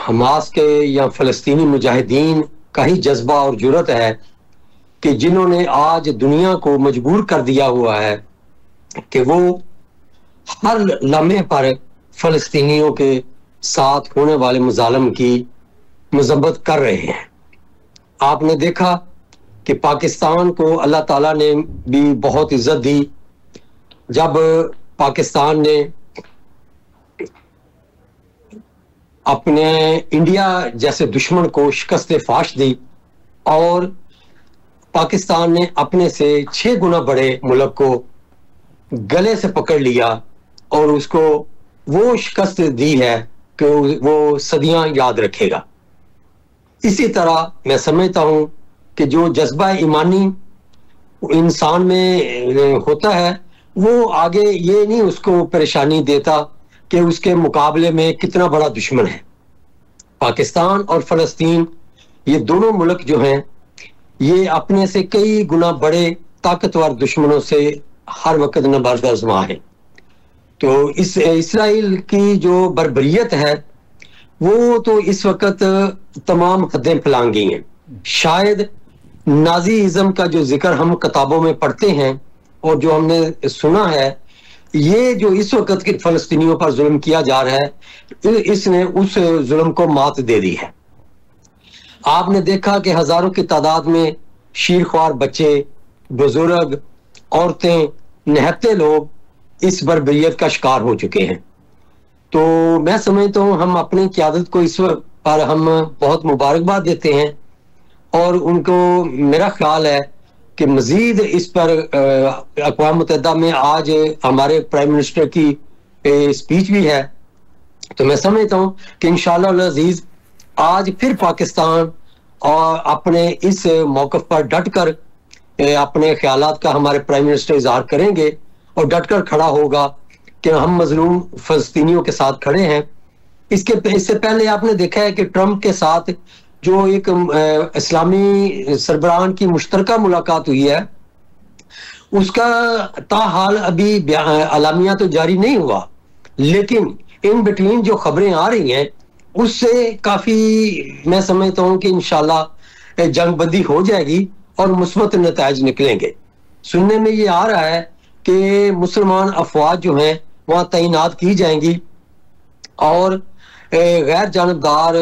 Hamas के या फ़लस्तीनी मुजाहिदीन का ही जज्बा और जुर्रत है कि जिन्होंने आज दुनिया को मजबूर कर दिया हुआ है कि वो हर लम्हे पर फ़लस्तीनियों के साथ होने वाले मुजालम की मजम्मत कर रहे हैं। आपने देखा कि पाकिस्तान को अल्लाह ताला ने भी बहुत इज्जत दी जब पाकिस्तान ने अपने इंडिया जैसे दुश्मन को शिकस्त फाश दी और पाकिस्तान ने अपने से 6 गुना बड़े मुल्क को गले से पकड़ लिया और उसको वो शिकस्त दी है कि वो सदियां याद रखेगा। इसी तरह मैं समझता हूं कि जो जज्बा ईमानी इंसान में होता है वो आगे ये नहीं उसको परेशानी देता कि उसके मुकाबले में कितना बड़ा दुश्मन है। पाकिस्तान और फ़लस्तीन ये दोनों मुल्क जो हैं ये अपने से कई गुना बड़े ताकतवर दुश्मनों से हर वक्त नबर्द आज़मा है। तो इस इसराइल की जो बर्बरियत है वो तो इस वक्त तमाम हदें फैलांग गई हैं। शायद नाजीइज्म का जो जिक्र हम किताबों में पढ़ते हैं और जो हमने सुना है, ये जो इस वक्त के फ़लस्तीनियों पर जुल्म किया जा रहा है इसने उस जुल्म को मात दे दी है। आपने देखा कि हजारों की तादाद में शीरख्वार बच्चे, बुजुर्ग, औरतें, निहत्ते लोग इस बर्बरियत का शिकार हो चुके हैं। तो मैं समझता हूँ हम अपनी क़यादत को इस पर हम बहुत मुबारकबाद देते हैं और उनको मेरा ख्याल है कि मजीद इस पर अक़वाम मुत्तहिदा में आज हमारे प्राइम मिनिस्टर की स्पीच भी है। तो मैं समझता हूँ कि इंशाअल्लाह अल अज़ीज़ आज फिर पाकिस्तान और अपने इस मौक़िफ़ पर डट कर अपने ख्यालात का हमारे प्राइम मिनिस्टर इज़हार करेंगे और डट कर खड़ा होगा कि हम मजलूम फ़लस्तीनियों के साथ खड़े हैं। इससे पहले आपने देखा है कि ट्रंप के साथ जो एक इस्लामी सरबराहान की मुश्तरका मुलाकात हुई है उसका ताहाल अभी अलामिया तो जारी नहीं हुआ, लेकिन इन बिटवीन जो खबरें आ रही हैं उससे काफ़ी मैं समझता हूँ कि इंशाल्लाह जंगबंदी हो जाएगी और मुस्बत नताइज निकलेंगे। सुनने में ये आ रहा है कि मुसलमान अफवाज जो हैं वहाँ तैनात की जाएंगी और गैर जानबदार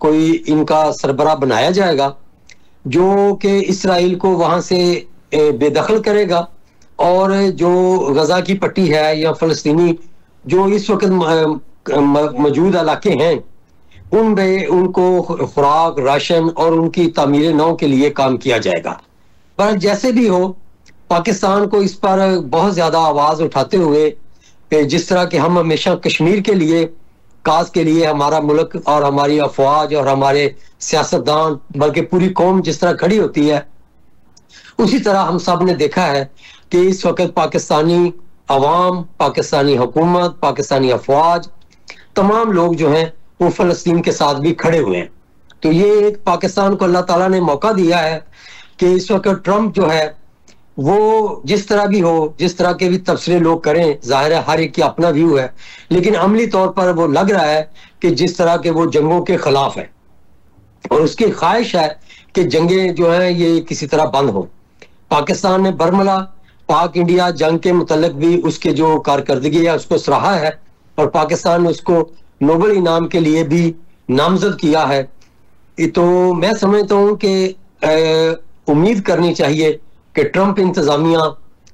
कोई इनका सरबरा बनाया जाएगा जो कि इसराइल को वहाँ से बेदखल करेगा और जो गजा की पट्टी है या फ़लस्तीनी जो इस वक्त मौजूद इलाके हैं उनमें उनको खुराक, राशन और उनकी तामीर नौ के लिए काम किया जाएगा। पर जैसे भी हो पाकिस्तान को इस पर बहुत ज़्यादा आवाज़ उठाते हुए जिस तरह कि हम हमेशा कश्मीर के लिए काज के लिए हमारा मुल्क और हमारी अफवाज और हमारे सियासतदान बल्कि पूरी कौम जिस तरह खड़ी होती है उसी तरह हम सब ने देखा है कि इस वक्त पाकिस्तानी अवाम, पाकिस्तानी हुकूमत, पाकिस्तानी अफवाज तमाम लोग जो हैं वो फ़लस्तीन के साथ भी खड़े हुए हैं। तो ये एक पाकिस्तान को अल्लाह ताला ने मौका दिया है कि इस वक्त ट्रंप जो है वो जिस तरह भी हो, जिस तरह के भी तबसरे लोग करें, जाहिर है हर एक की अपना व्यू है, लेकिन अमली तौर पर वो लग रहा है कि जिस तरह के वो जंगों के खिलाफ है और उसकी ख्वाहिश है कि जंगें जो हैं ये किसी तरह बंद हो। पाकिस्तान ने बरमला पाक इंडिया जंग के मुतल्लिक भी उसके जो कारकर्दगी है उसको सराहा है और पाकिस्तान ने उसको नोबल इनाम के लिए भी नामजद किया है। तो मैं समझता हूँ कि उम्मीद करनी चाहिए कि ट्रंप इंतजामिया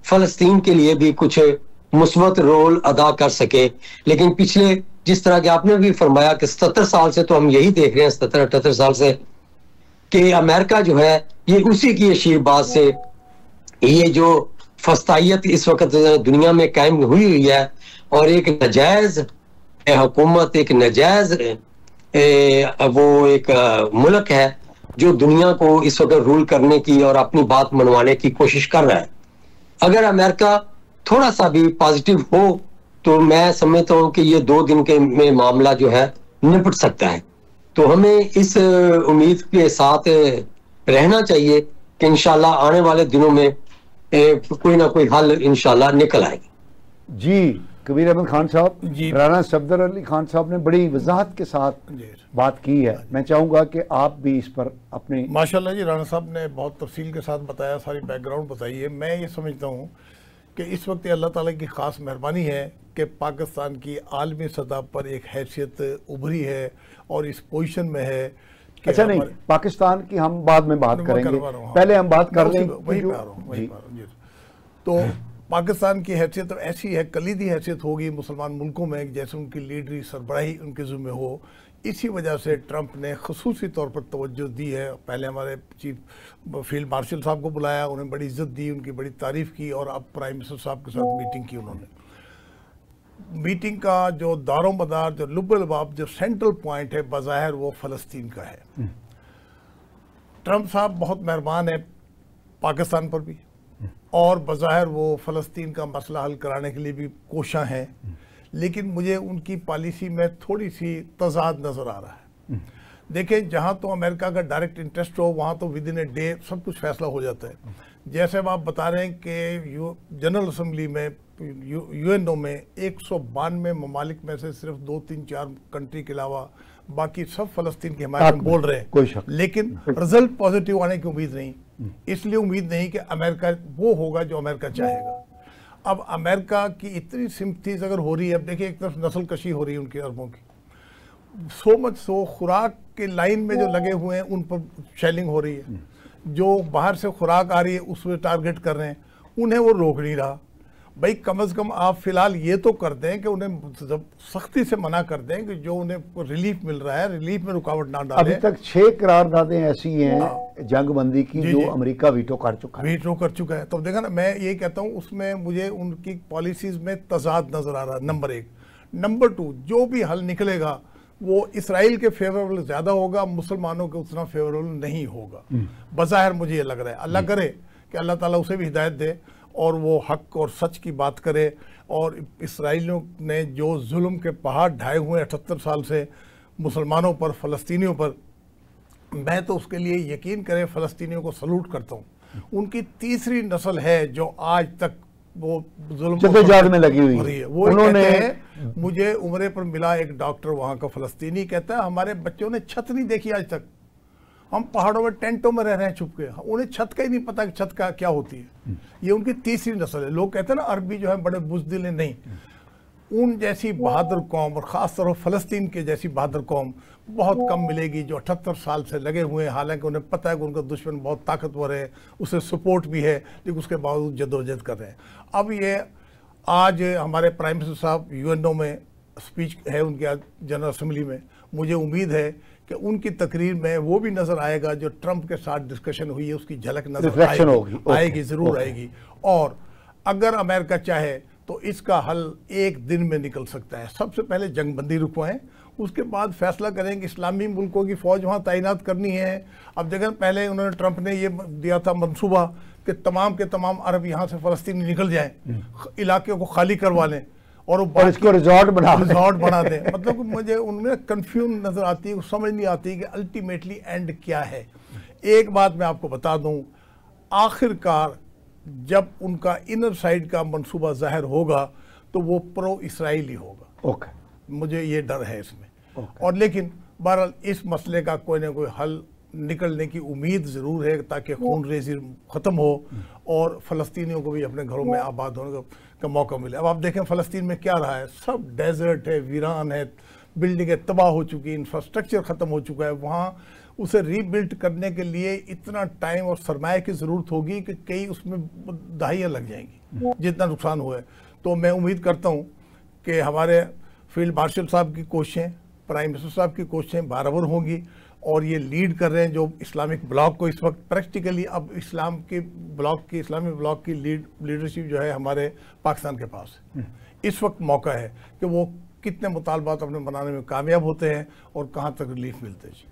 फ़लस्तीन के लिए भी कुछ मुस्बत रोल अदा कर सके। लेकिन पिछले जिस तरह के आपने भी फरमाया कि 77 साल से तो हम यही देख रहे हैं, 77-78 साल से, कि अमेरिका जो है ये उसी की आशीर्वाद से ये जो फस्तायत इस वक्त दुनिया में कायम हुई है और एक नजायज हुकूमत, एक नजायज वो एक मुल्क है जो दुनिया को इस वक्त रूल करने की और अपनी बात मनवाने की कोशिश कर रहा है। अगर अमेरिका थोड़ा सा भी पॉजिटिव हो तो मैं समझता हूँ कि ये 2 दिन के में मामला जो है निपट सकता है। तो हमें इस उम्मीद के साथ रहना चाहिए कि इंशाल्लाह आने वाले दिनों में कोई ना कोई हल इंशाल्लाह निकल आएगा। जी कबीर अहमद खान साहब, राना सफदर अली खान साहब ने बड़ी वजाहत के साथ बात की है। मैं चाहूँगा कि आप भी इस पर अपनी। माशाल्लाह जी, राणा साहब ने बहुत तफसील के साथ बताया, सारी बैकग्राउंड बताई है। मैं ये समझता हूँ कि इस वक्त अल्लाह ताला की ख़ास मेहरबानी है कि पाकिस्तान की आलमी सतह पर एक हैसियत उभरी है और इस पोजीशन में है कि अच्छा, नहीं, पाकिस्तान की हम बाद में बात करेंगे, पहले हम बात कर लें। तो पाकिस्तान की हैसियत तो ऐसी है, कलीदी हैसियत होगी मुसलमान मुल्कों में, जैसे उनकी लीडरी सरबराही उनके ज़िम्मे हो। इसी वजह से ट्रंप ने खसूसी तौर पर तवज्जो दी है। पहले हमारे चीफ फील्ड मार्शल साहब को बुलाया, उन्हें बड़ी इज्जत दी, उनकी बड़ी तारीफ़ की, और अब प्राइम मिनिस्टर साहब के साथ मीटिंग की उन्होंने। मीटिंग का जो दारो मदार, जो लुब-ए-लबाब, जो सेंट्रल पॉइंट है, बज़ाहिर वो फ़लस्तीन का है। ट्रंप साहब बहुत मेहरबान है पाकिस्तान पर भी, और बज़ाहिर वो फ़लस्तीन का मसला हल कराने के लिए भी कोशां हैं, लेकिन मुझे उनकी पॉलिसी में थोड़ी सी तज़ाद नज़र आ रहा है। देखें, जहाँ तो अमेरिका का डायरेक्ट इंटरेस्ट हो, वहाँ तो विद इन ए डे सब कुछ फैसला हो जाता है। जैसे अब आप बता रहे हैं कि जनरल असम्बली में, यूएनओ में 192 ममालिक में से सिर्फ 2-3-4 कंट्री के अलावा बाकी सब फ़लस्तीन की हिमायत में बोल रहे हैं, लेकिन रिजल्ट पॉजिटिव आने की उम्मीद नहीं। इसलिए उम्मीद नहीं कि अमेरिका वो होगा जो अमेरिका चाहेगा। अब अमेरिका की इतनी सिंपथीज अगर हो रही है, अब देखिए एक तरफ नस्ल कशी हो रही है उनके अरबों की, सो मच सो खुराक के लाइन में जो लगे हुए हैं उन पर शेलिंग हो रही है, जो बाहर से खुराक आ रही है उसमें टारगेट कर रहे हैं, उन्हें वो रोक नहीं रहा। भाई कम से कम आप फिलहाल ये तो कर दें कि उन्हें जब सख्ती से मना कर दें कि जो उन्हें रिलीफ मिल रहा है, रिलीफ में रुकावट ना डालें। अभी तक 6 करारदादें ऐसी हैं जंगबंदी की जो अमेरिका वीटो कर चुका है। तो देखा ना, मैं ये कहता हूँ उसमें मुझे उनकी पॉलिसीज में तजाद नजर आ रहा है, नंबर 1। नंबर 2, जो भी हल निकलेगा वो इसराइल के फेवरेबल ज्यादा होगा, मुसलमानों के उतना फेवरेबल नहीं होगा, बज़ाहिर मुझे ये लग रहा है। अल्लाह करे कि अल्लाह ताला उसे भी हिदायत दे और वो हक और सच की बात करे। और इसराइलियों ने जो जुल्म के पहाड़ ढाए हुए 78 साल से मुसलमानों पर, फ़लस्तीनियों पर, मैं तो उसके लिए यकीन करें फ़लस्तीनियों को सलूट करता हूँ। उनकी तीसरी नस्ल है जो आज तक वो जुल्म में लगी हुई है। वो कहते हैं, मुझे उम्रे पर मिला एक डॉक्टर वहाँ का फ़लस्तीनी, कहता है हमारे बच्चों ने छत नहीं देखी आज तक, हम पहाड़ों में टेंटों में रह रहे हैं छुप के, उन्हें छत का ही नहीं पता कि छत का क्या होती है। ये उनकी तीसरी नस्ल है। लोग कहते हैं ना अरबी जो है बड़े बुज़दिल हैं, नहीं, उन जैसी बहादुर कौम, और ख़ास तौर पर फ़लस्तीन के जैसी बहादुर कौम बहुत कम मिलेगी जो 78 साल से लगे हुए हैं, हालांकि उन्हें पता है कि उनका दुश्मन बहुत ताकतवर है, उसे सपोर्ट भी है, लेकिन उसके बावजूद जद्दोजहद कर रहे हैं। अब ये आज हमारे प्राइम मिनिस्टर साहब यूएनओ में स्पीच है उनके आज जनरल असम्बली में, मुझे उम्मीद है कि उनकी तकरीर में वो भी नज़र आएगा जो ट्रंप के साथ डिस्कशन हुई है, उसकी झलक नजर आएगी, ज़रूर आएगी। और अगर अमेरिका चाहे तो इसका हल एक दिन में निकल सकता है। सबसे पहले जंगबंदी रुकवाएं, उसके बाद फैसला करें कि इस्लामी मुल्कों की फ़ौज वहाँ तैनात करनी है। अब देखें, पहले उन्होंने, ट्रंप ने ये दिया था मंसूबा कि तमाम के तमाम अरब यहाँ से फ़लस्तीनी निकल जाएं, इलाके को खाली करवा लें और इसको रिजॉर्ट बना दें। मतलब मुझे उनमें कन्फ्यूजन नज़र आती है, समझ नहीं आती कि अल्टीमेटली एंड क्या है। एक बात मैं आपको बता दूं, आखिरकार जब उनका इनर साइड का मंसूबा जाहिर होगा तो वो प्रो इसराइली होगा। मुझे ये डर है इसमें। और लेकिन बहरहाल इस मसले का कोई ना कोई हल निकलने की उम्मीद ज़रूर है, ताकि खून रेज़ी ख़त्म हो और फ़लस्तीनियों को भी अपने घरों में आबाद होने का मौका मिले। अब आप देखें फ़लस्तीन में क्या रहा है, सब डेजर्ट है, वीरान है, बिल्डिंगें तबाह हो चुकी, इंफ्रास्ट्रक्चर ख़त्म हो चुका है। वहाँ उसे रीबिल्ड करने के लिए इतना टाइम और सरमाए की ज़रूरत होगी कि कई उसमें दहाइयाँ लग जाएंगी जितना नुकसान हुआ है। तो मैं उम्मीद करता हूँ कि हमारे फील्ड मार्शल साहब की कोशिशें, प्राइम मिनिस्टर साहब की कोशिशें बराबर होंगी, और ये लीड कर रहे हैं जो इस्लामिक ब्लॉक को इस वक्त प्रैक्टिकली, अब इस्लामी ब्लॉक की लीडरशिप जो है हमारे पाकिस्तान के पास है। इस वक्त मौका है कि वो कितने मुतालबात अपने बनाने में कामयाब होते हैं और कहाँ तक रिलीफ मिलते हैं।